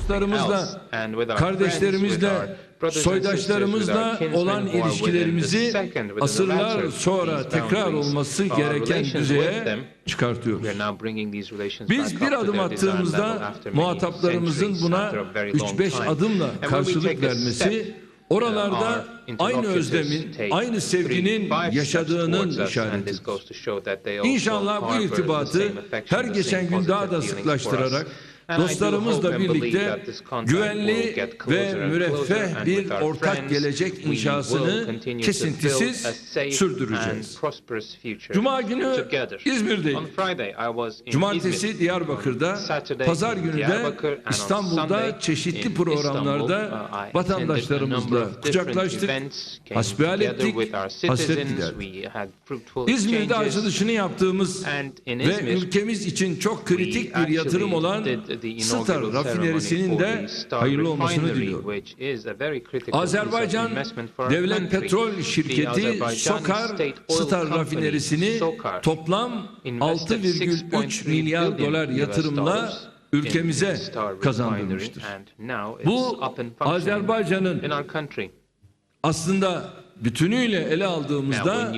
dostlarımızla, kardeşlerimizle, soydaşlarımızla olan ilişkilerimizi asırlar sonra tekrar olması gereken düzeye çıkartıyoruz. Biz bir adım attığımızda muhataplarımızın buna 3-5 adımla karşılık vermesi, oralarda aynı özlemin, aynı sevginin yaşadığının işaretidir. İnşallah bu irtibatı her geçen gün daha da sıklaştırarak, dostlarımızla birlikte güvenli ve müreffeh bir ortak gelecek inşasını kesintisiz sürdüreceğiz. Cuma günü İzmir'deyim. Cumartesi Diyarbakır'da, pazar günü de İstanbul'da çeşitli programlarda vatandaşlarımızla kucaklaştık, hasbihal ettik, hasret giderdik. İzmir'de açılışını yaptığımız ve ülkemiz için çok kritik bir yatırım olan Star rafinerisinin de hayırlı olmasını diliyorum. Azerbaycan Devlet Petrol Şirketi SOKAR Star rafinerisini toplam 6,3 milyar dolar yatırımla ülkemize kazandırmıştır. Bu Azerbaycan'ın aslında bütünüyle ele aldığımızda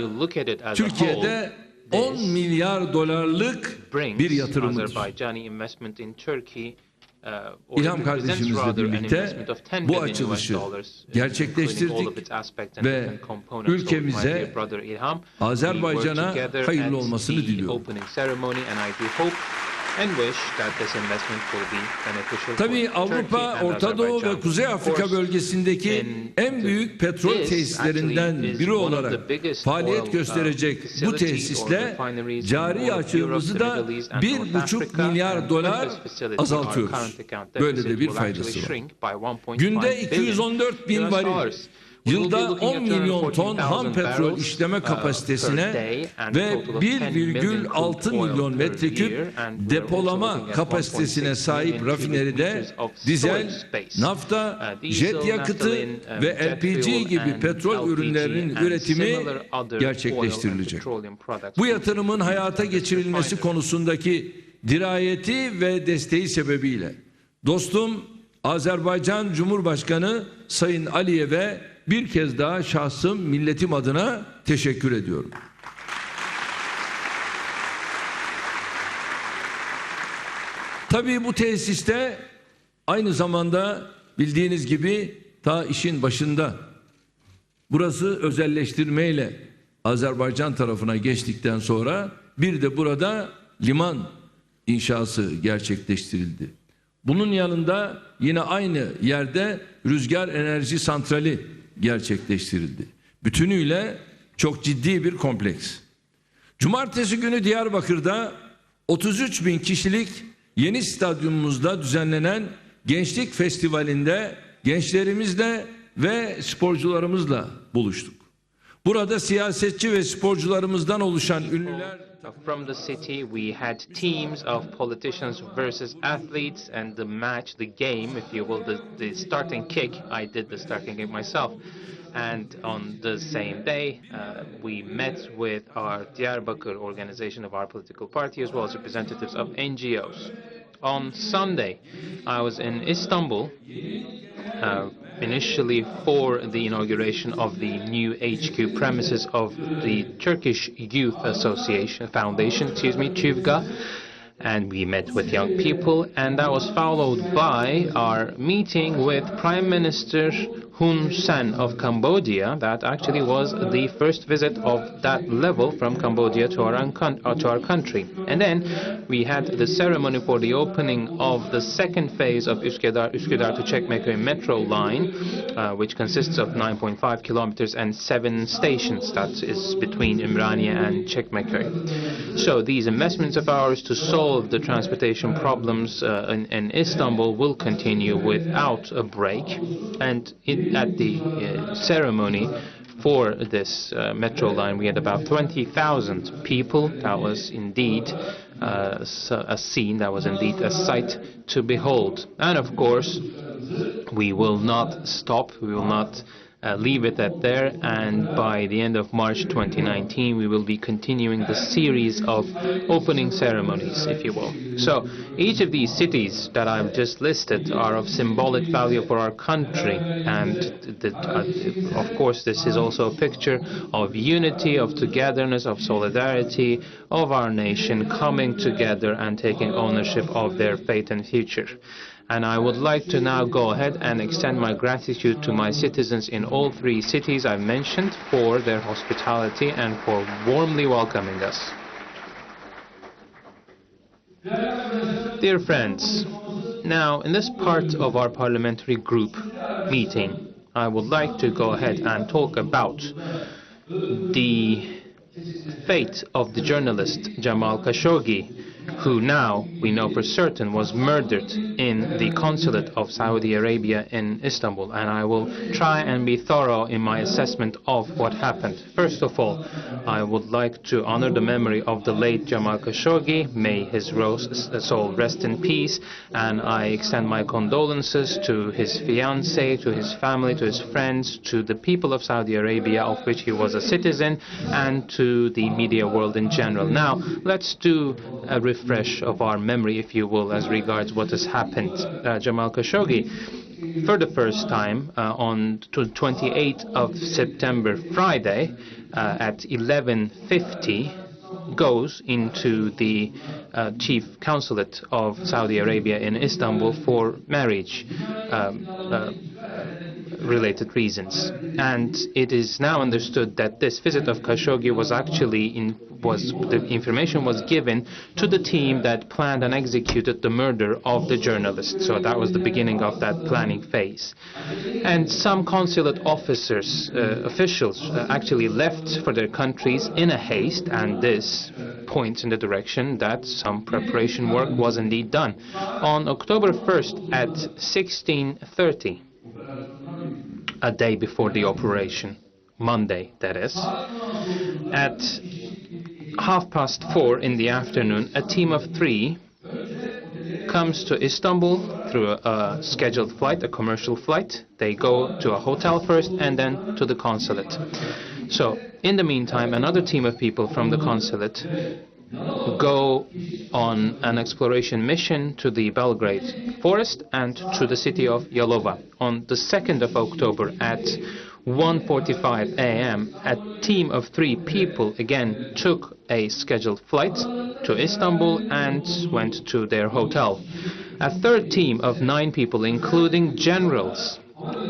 Türkiye'de 10 milyar dolarlık bir yatırımıdır. İlham kardeşimizle birlikte bu açılışı gerçekleştirdik ve ülkemize, Azerbaycan'a hayırlı olmasını diliyorum. Tabii Avrupa, Orta Doğu ve Kuzey Afrika bölgesindeki en büyük petrol tesislerinden biri olarak faaliyet gösterecek bu tesisle cari açığımızı da 1,5 milyar dolar azaltıyoruz. Böyle de bir faydası var. Günde 214 bin varil, yılda 10 milyon ton ham petrol işleme kapasitesine ve 1,6 milyon metreküp depolama kapasitesine sahip rafineride dizel, nafta, jet yakıtı ve LPG gibi petrol ürünlerinin üretimi gerçekleştirilecek. Bu yatırımın hayata geçirilmesi konusundaki dirayeti ve desteği sebebiyle dostum Azerbaycan Cumhurbaşkanı Sayın Aliyev'e bir kez daha şahsım, milletim adına teşekkür ediyorum. Tabii bu tesiste aynı zamanda bildiğiniz gibi ta işin başında burası özelleştirmeyle Azerbaycan tarafına geçtikten sonra bir de burada liman inşası gerçekleştirildi. Bunun yanında yine aynı yerde rüzgar enerji santrali gerçekleştirildi. Bütünüyle çok ciddi bir kompleks. Cumartesi günü Diyarbakır'da 33 bin kişilik yeni stadyumumuzda düzenlenen Gençlik Festivali'nde gençlerimizle ve sporcularımızla buluştuk. Burada siyasetçi ve sporcularımızdan oluşan ünlüler from the city, we had teams of politicians versus athletes, and the match, the game, if you will, the starting kick, I did the starting kick myself. And on the same day, we met with our Diyarbakır organization of our political party, as well as representatives of NGOs. On Sunday, I was in Istanbul, initially for the inauguration of the new HQ premises of the Turkish Youth Association Foundation, TÜVGA, and we met with young people, and that was followed by our meeting with Prime Minister Hun Sen of Cambodia. That actually was the first visit of that level from Cambodia to our country. And then we had the ceremony for the opening of the second phase of Üsküdar to Çekmeköy metro line, which consists of 9.5 kilometers and 7 stations. That is between Ümraniye and Çekmeköy. So these investments of ours to solve the transportation problems in Istanbul will continue without a break. And at the ceremony for this metro line, we had about 20,000 people. That was indeed a scene, that was indeed a sight to behold. And of course, we will not stop, we will not leave it at there, and by the end of March 2019 we will be continuing the series of opening ceremonies, if you will. So each of these cities that I've just listed are of symbolic value for our country, and of course this is also a picture of unity, of togetherness, of solidarity of our nation coming together and taking ownership of their fate and future. And I would like to now go ahead and extend my gratitude to my citizens in all three cities I mentioned for their hospitality and for warmly welcoming us. Dear friends, now in this part of our parliamentary group meeting, I would like to go ahead and talk about the fate of the journalist Jamal Khashoggi, who now we know for certain was murdered in the consulate of Saudi Arabia in Istanbul, and I will try and be thorough in my assessment of what happened. First of all, I would like to honor the memory of the late Jamal Khashoggi. May his soul rest in peace, and I extend my condolences to his fiancée, to his family, to his friends, to the people of Saudi Arabia, of which he was a citizen, and to the media world in general. Now, let's do a refresh of our memory, if you will, as regards what has happened. Jamal Khashoggi, for the first time, on 28th of September, Friday, at 11:50, goes into the chief consulate of Saudi Arabia in Istanbul for marriage related reasons. And it is now understood that this visit of Khashoggi was actually the information was given to the team that planned and executed the murder of the journalist. So that was the beginning of that planning phase. And some consulate officials actually left for their countries in a haste, and this points in the direction that some preparation work was indeed done. On October 1st at 16:30, a day before the operation, Monday that is, at 4:30 in the afternoon, a team of 3 comes to Istanbul through a scheduled flight, a commercial flight. They go to a hotel first and then to the consulate. So in the meantime, another team of people from the consulate go on an exploration mission to the Belgrade forest and to the city of Yalova. On the 2nd of October at 1:45 a.m., a team of 3 people again took a scheduled flight to Istanbul and went to their hotel. A third team of 9 people, including generals,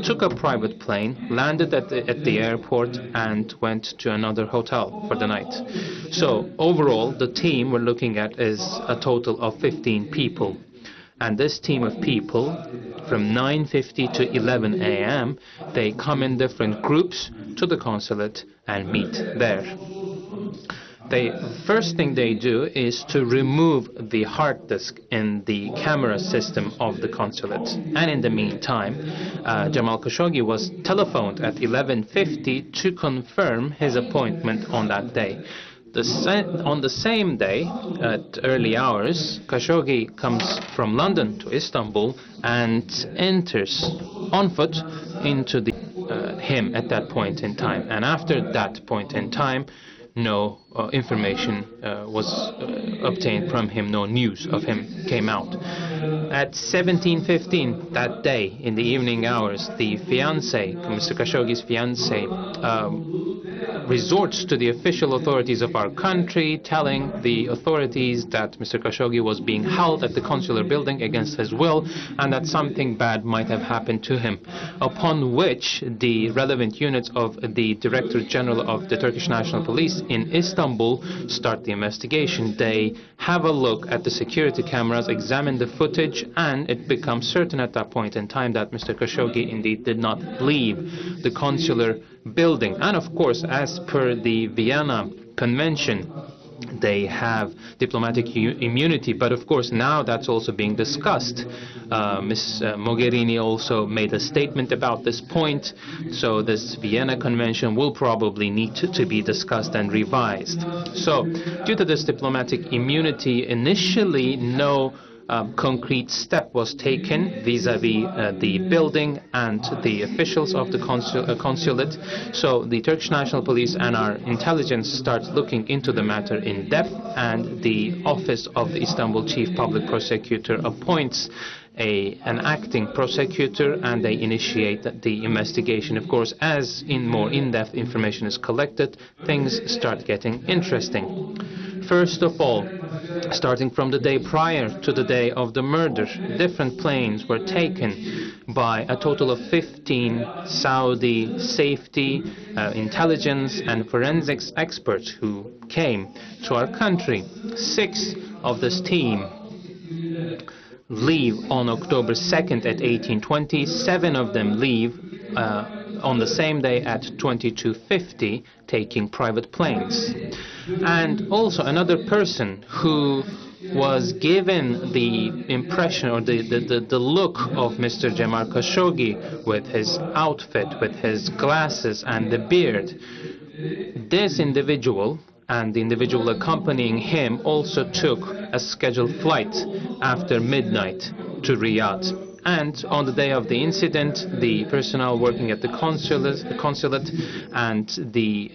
took a private plane, landed at the airport and went to another hotel for the night. So overall, the team we're looking at is a total of 15 people. And this team of people, from 9:50 to 11 a.m., they come in different groups to the consulate and meet there. The first thing they do is to remove the hard disk in the camera system of the consulate. And in the meantime, Jamal Khashoggi was telephoned at 11:50 to confirm his appointment on that day. On the same day, at early hours, Khashoggi comes from London to Istanbul and enters on foot into him at that point in time. And after that point in time, no information was obtained from him, no news of him came out. At 17:15 that day, in the evening hours, the fiancé, Mr. Khashoggi's fiancé, resorts to the official authorities of our country, telling the authorities that Mr. Khashoggi was being held at the consular building against his will and that something bad might have happened to him. Upon which the relevant units of the Director General of the Turkish National Police in Istanbul start the investigation. They have a look at the security cameras, examine the footage, and it becomes certain at that point in time that Mr. Khashoggi indeed did not leave the consular building. And of course, as per the Vienna Convention, they have diplomatic immunity, but of course now that's also being discussed. Ms. Mogherini also made a statement about this point, so this Vienna Convention will probably need to be discussed and revised. So due to this diplomatic immunity, initially no concrete step was taken vis-à-vis the building and the officials of the consulate. So the Turkish National Police and our intelligence starts looking into the matter in depth, and the office of the Istanbul Chief Public Prosecutor appoints an acting prosecutor, and they initiate the investigation. Of course, as more in-depth information is collected, things start getting interesting. First of all, starting from the day prior to the day of the murder, different planes were taken by a total of 15 Saudi safety, intelligence and forensics experts who came to our country. 6 of this team leave on October 2nd at 1820. 7 of them leave on the same day at 22:50, taking private planes. And also another person who was given the impression or the look of Mr. Cemal Khashoggi with his outfit, with his glasses and the beard. This individual and the individual accompanying him also took a scheduled flight after midnight to Riyadh. And on the day of the incident, the personnel working at the consulate and the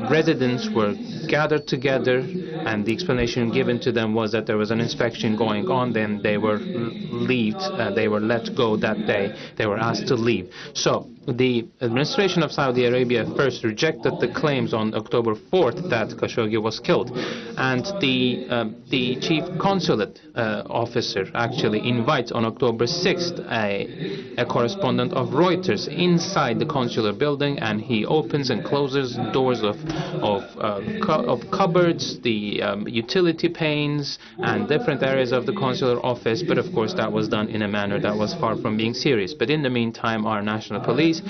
residents were gathered together, and the explanation given to them was that there was an inspection going on. Then they were they were let go that day. They were asked to leave. So the administration of Saudi Arabia first rejected the claims on October 4th that Khashoggi was killed, and the chief consulate officer actually invites on October 6th a correspondent of Reuters inside the consular building, and he opens and closes doors of cupboards, the utility panes, and different areas of the consular office. But of course, that was done in a manner that was far from being serious. But in the meantime, our national police,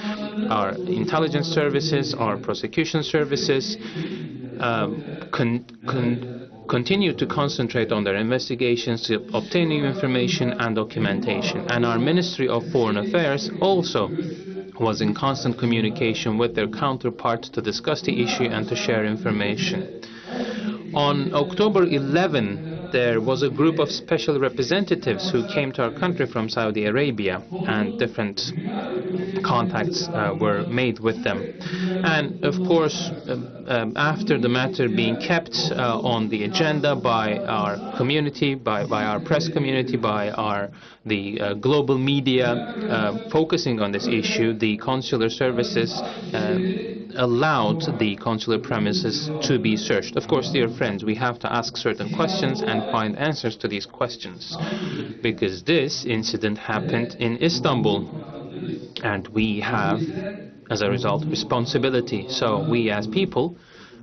our intelligence services, our prosecution services continue to concentrate on their investigations to obtain new information and documentation. And our Ministry of Foreign Affairs also was in constant communication with their counterpart to discuss the issue and to share information. On October 11, there was a group of special representatives who came to our country from Saudi Arabia, and different contacts were made with them. And of course, after the matter being kept on the agenda by our community, by our press community, by the global media focusing on this issue, the consular services allowed the consular premises to be searched. Of course, dear friends, we have to ask certain questions and find answers to these questions, because this incident happened in Istanbul, and we have, as a result, responsibility. So we, as people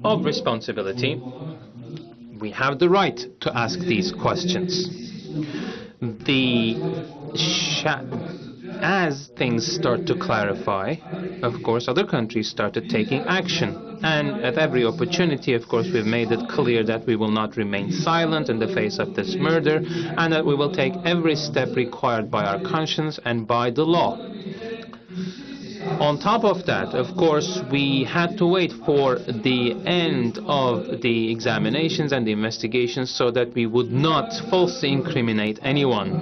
of responsibility, we have the right to ask these questions. As things start to clarify, of course, other countries started taking action. And at every opportunity, of course, we've made it clear that we will not remain silent in the face of this murder, and that we will take every step required by our conscience and by the law. On top of that, of course, we had to wait for the end of the examinations and the investigations so that we would not falsely incriminate anyone.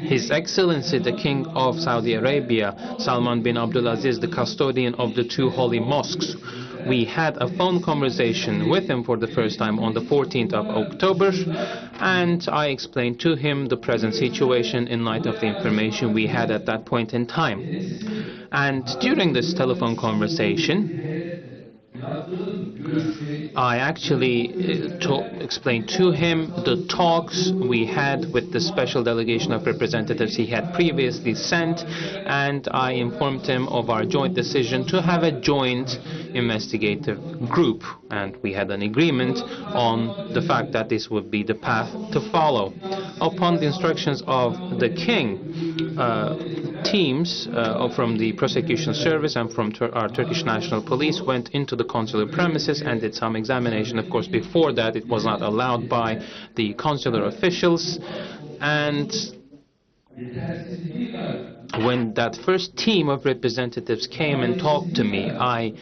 His Excellency, the King of Saudi Arabia, Salman bin Abdulaziz, the custodian of the 2 holy mosques, we had a phone conversation with him for the first time on the 14th of October, and I explained to him the present situation in light of the information we had at that point in time. And during this telephone conversation, I actually explained to him the talks we had with the special delegation of representatives he had previously sent, and I informed him of our joint decision to have a joint investigative group, and we had an agreement on the fact that this would be the path to follow. Upon the instructions of the King, teams from the prosecution service and from our Turkish National Police went into the consular premises and did some examination. Of course, before that, it was not allowed by the consular officials. And when that first team of representatives came and talked to me, I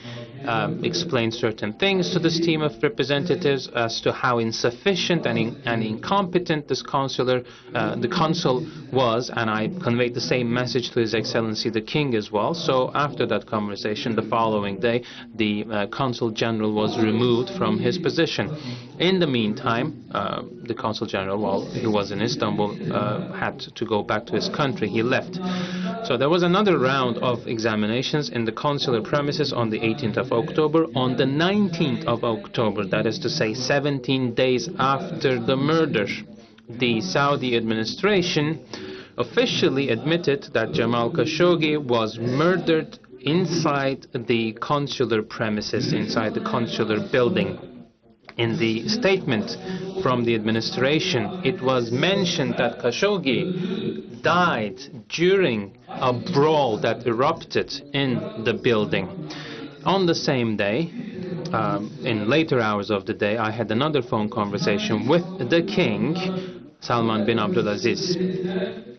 explained certain things to this team of representatives as to how insufficient and incompetent this the consul was, and I conveyed the same message to His Excellency the King as well. So after that conversation, the following day, the Consul General was removed from his position. In the meantime, the Consul General, while he was in Istanbul, had to go back to his country. He left. So there was another round of examinations in the consular premises on the 18th of October. On the 19th of October, that is to say 17 days after the murder, the Saudi administration officially admitted that Jamal Khashoggi was murdered inside the consular premises, inside the consular building. In the statement from the administration, it was mentioned that Khashoggi died during a brawl that erupted in the building. On the same day, in later hours of the day, I had another phone conversation with the King, Salman bin Abdulaziz.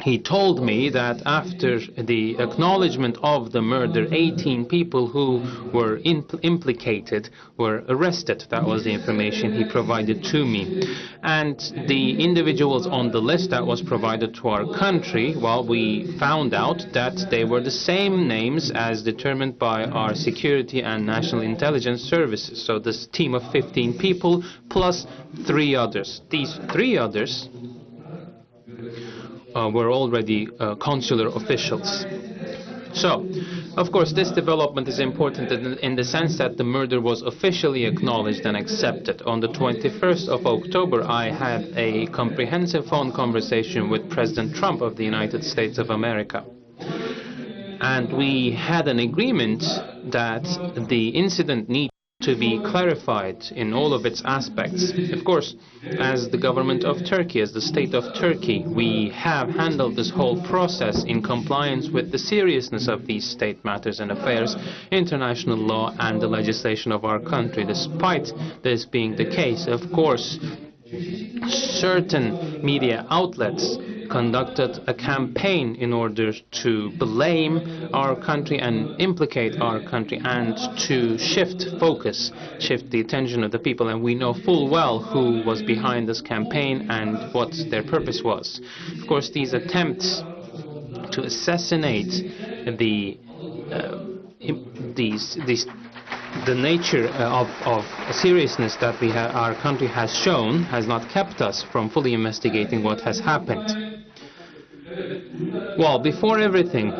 He told me that after the acknowledgement of the murder, 18 people who were implicated were arrested. That was the information he provided to me. And the individuals on the list that was provided to our country, well, we found out that they were the same names as determined by our security and national intelligence services. So this team of 15 people plus 3 others. These 3 others were already consular officials. So, of course, this development is important in the sense that the murder was officially acknowledged and accepted. On the 21st of October, I had a comprehensive phone conversation with President Trump of the United States of America. And we had an agreement that the incident needs to be clarified in all of its aspects. Of course, as the government of Turkey, as the state of Turkey, we have handled this whole process in compliance with the seriousness of these state matters and affairs, international law and the legislation of our country. Despite this being the case, of course, certain media outlets conducted a campaign in order to blame our country and implicate our country and to shift focus, shift the attention of the people. And we know full well who was behind this campaign and what their purpose was. Of course, these attempts to assassinate the nature of seriousness that our country has shown has not kept us from fully investigating what has happened. Well, before everything,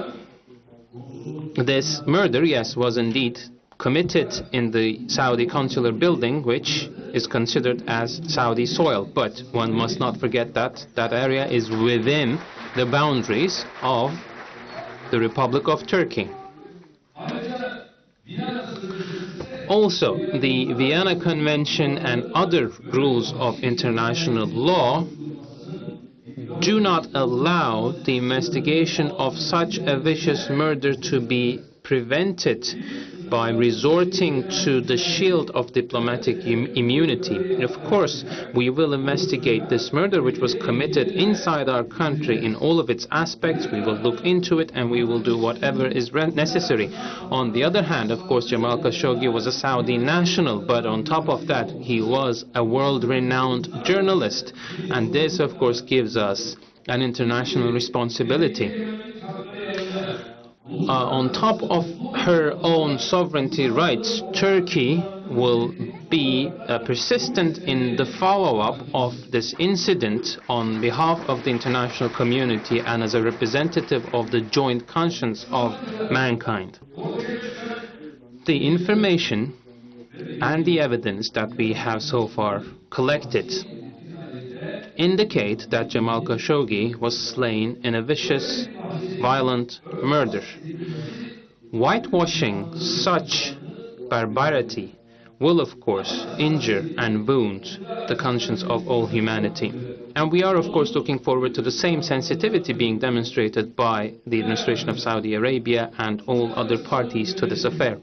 this murder, yes, was indeed committed in the Saudi consular building, which is considered as Saudi soil. But one must not forget that that area is within the boundaries of the Republic of Turkey. Also, the Vienna Convention and other rules of international law do not allow the investigation of such a vicious murder to be prevented by resorting to the shield of diplomatic immunity. Of course, we will investigate this murder, which was committed inside our country in all of its aspects. We will look into it and we will do whatever is necessary. On the other hand, of course, Jamal Khashoggi was a Saudi national, but on top of that, he was a world-renowned journalist. And this, of course, gives us an international responsibility. On top of her own sovereignty rights, Turkey will be persistent in the follow-up of this incident on behalf of the international community and as a representative of the joint conscience of mankind. The information and the evidence that we have so far collected indicate that Jamal Khashoggi was slain in a vicious, violent murder. Whitewashing such barbarity will, of course, injure and wound the conscience of all humanity. And we are, of course, looking forward to the same sensitivity being demonstrated by the administration of Saudi Arabia and all other parties to this affair.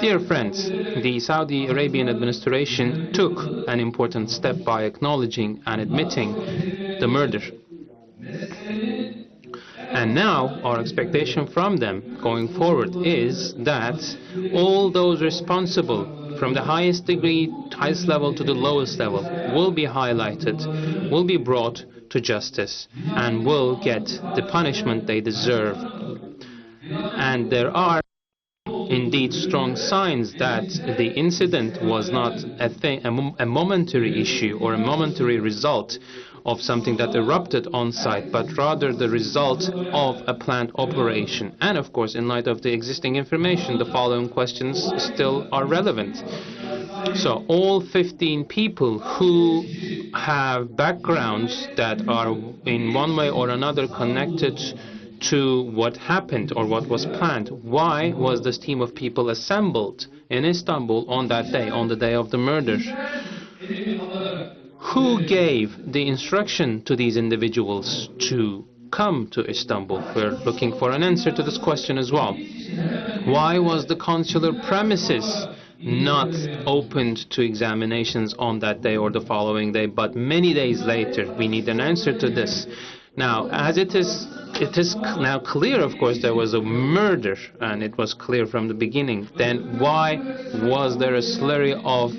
Dear friends, the Saudi Arabian administration took an important step by acknowledging and admitting the murder. And now our expectation from them going forward is that all those responsible from the highest degree, highest level to the lowest level will be highlighted, will be brought to justice, and will get the punishment they deserve. And there are indeed strong signs that the incident was not a momentary issue or a momentary result of something that erupted on site, but rather the result of a planned operation. And of course, in light of the existing information, the following questions still are relevant. So all 15 people who have backgrounds that are in one way or another connected to what happened or what was planned, why was this team of people assembled in Istanbul on that day, on the day of the murder? Who gave the instruction to these individuals to come to Istanbul? We're looking for an answer to this question as well. Why was the consular premises not opened to examinations on that day or the following day, but many days later? We need an answer to this. Now, as it is now clear, of course, there was a murder, and it was clear from the beginning. Then why was there a slurry of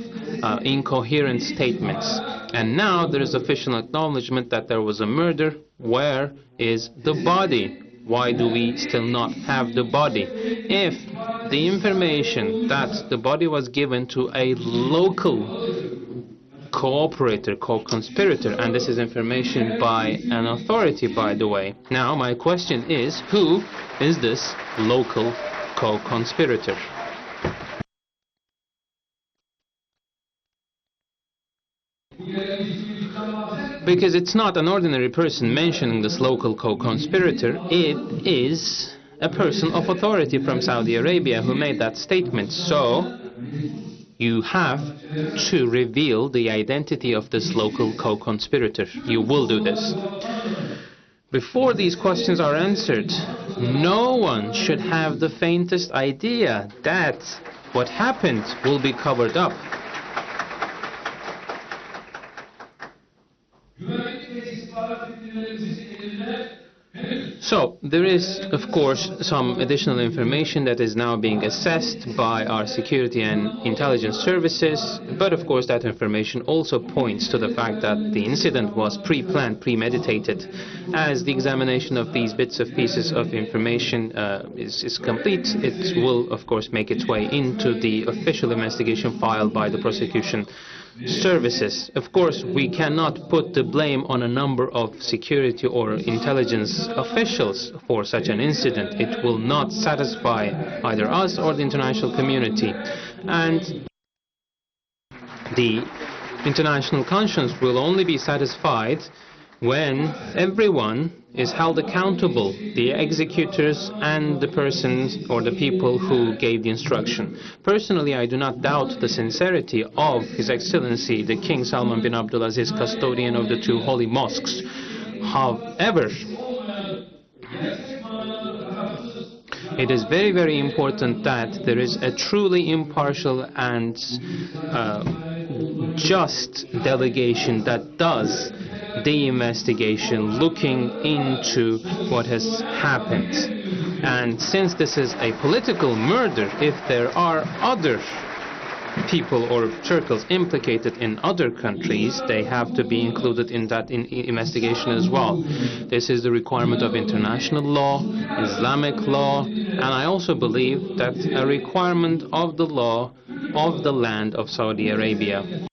incoherent statements? And now there is official acknowledgement that there was a murder. Where is the body? Why do we still not have the body? If the information that the body was given to a local cooperator, co-conspirator, and this is information by an authority, by the way. Now, my question is, who is this local co-conspirator? Because it's not an ordinary person mentioning this local co-conspirator, it is a person of authority from Saudi Arabia who made that statement. So you have to reveal the identity of this local co-conspirator. You will do this. Before these questions are answered, no one should have the faintest idea that what happened will be covered up. So, there is, of course, some additional information that is now being assessed by our security and intelligence services, but of course that information also points to the fact that the incident was pre-planned, premeditated. As the examination of these bits of pieces of information is complete, it will, of course, make its way into the official investigation filed by the prosecution services. Of course, we cannot put the blame on a number of security or intelligence officials for such an incident. It will not satisfy either us or the international community. And the international conscience will only be satisfied when everyone is held accountable, the executors and the persons or the people who gave the instruction. Personally, I do not doubt the sincerity of His Excellency the King Salman bin Abdulaziz, custodian of the two holy mosques. However, it is very, very important that there is a truly impartial and just delegation that does the investigation, looking into what has happened. And since this is a political murder, if there are other people or circles implicated in other countries, they have to be included in that investigation as well. This is the requirement of international law, Islamic law, and I also believe that a requirement of the law of the land of Saudi Arabia.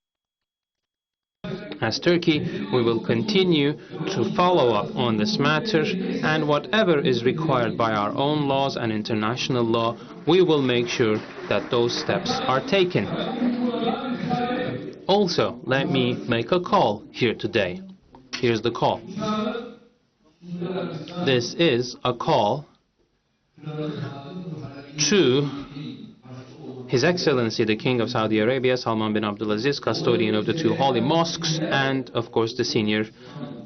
As Turkey, we will continue to follow up on this matter, and whatever is required by our own laws and international law, we will make sure that those steps are taken. Also, let me make a call here today. Here's the call. This is a call to His Excellency the King of Saudi Arabia, Salman bin Abdulaziz, custodian of the two holy mosques, and of course the senior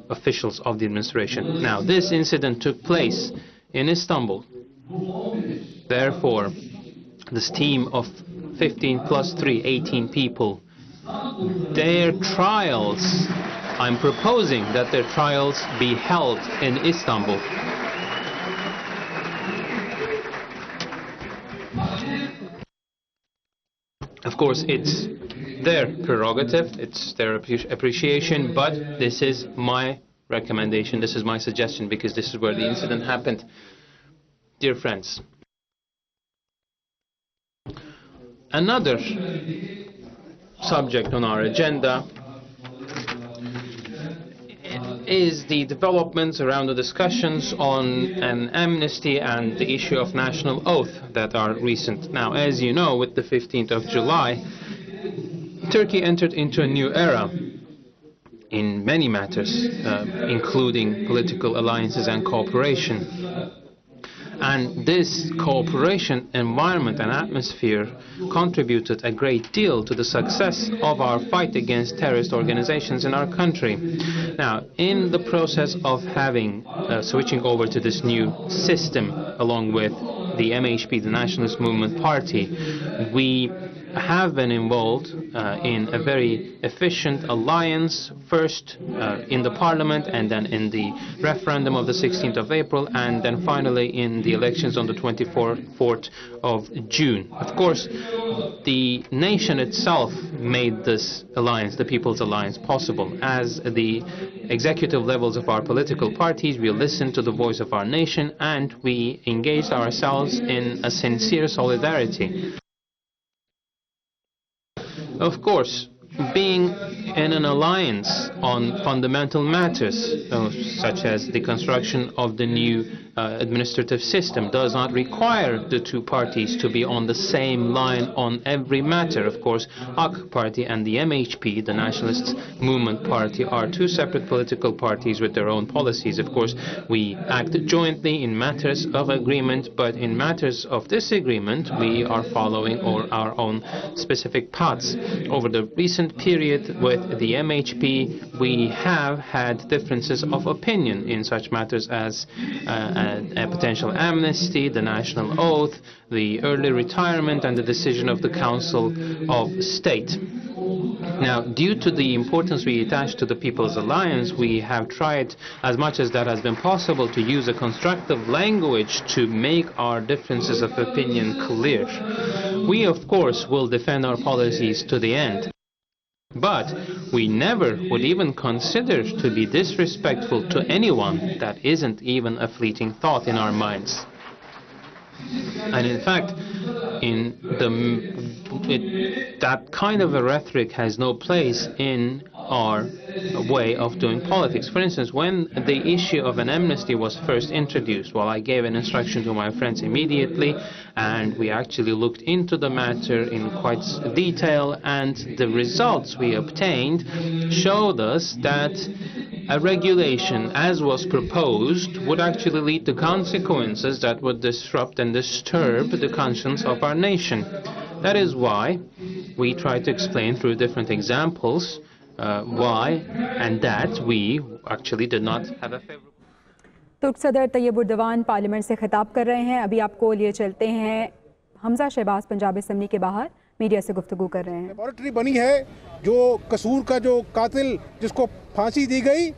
officials of the administration. Now, this incident took place in Istanbul. Therefore, this team of 15 plus 3, 18 people, their trials, I'm proposing that their trials be held in Istanbul. Of course, it's their prerogative, it's their appreciation, but this is my recommendation, this is my suggestion, because this is where the incident happened. Dear friends, another subject on our agenda is the developments around the discussions on an amnesty and the issue of national oath that are recent. Now, as you know, with the 15th of July, Turkey entered into a new era in many matters, including political alliances and cooperation. And this cooperation environment and atmosphere contributed a great deal to the success of our fight against terrorist organizations in our country. Now, in the process of switching over to this new system, along with the MHP, the Nationalist Movement Party, we have been involved in a very efficient alliance, first in the parliament and then in the referendum of the 16th of April and then finally in the elections on the 24th of June. Of course, the nation itself made this alliance, the People's Alliance, possible. As the executive levels of our political parties, we listened to the voice of our nation and we engaged ourselves in a sincere solidarity. Of course, being in an alliance on fundamental matters, such as the construction of the new administrative system, does not require the two parties to be on the same line on every matter. Of course, AK Party and the MHP, the Nationalist Movement Party, are two separate political parties with their own policies. Of course, we act jointly in matters of agreement, but in matters of disagreement, we are following our own specific paths. Over the recent period with the MHP, we have had differences of opinion in such matters as a potential amnesty, the national oath, the early retirement and the decision of the Council of State. Now, due to the importance we attach to the People's Alliance, we have tried as much as that has been possible to use a constructive language to make our differences of opinion clear. We, of course, will defend our policies to the end. But we never would even consider to be disrespectful to anyone. That isn't even a fleeting thought in our minds. And in fact, that kind of a rhetoric has no place in our way of doing politics. For instance, when the issue of an amnesty was first introduced, well, I gave an instruction to my friends immediately, and we actually looked into the matter in quite detail, and the results we obtained showed us that a regulation, as was proposed, would actually lead to consequences that would disrupt and disturb the conscience of our nation. That is why we try to explain through different examples why and that we actually did not have a favorable. तुर्क सदर Tayyab Erdogan parliament से खिताब कर रहे हैं। अभी आपको लिए चलते हैं हमजा शहबाज पंजाब असेंबली के बाहर मीडिया से गुफ्तगू कर रहे हैं। लेबोरेटरी बनी है जो कसूर का जो कातिल जिसको फांसी दी गई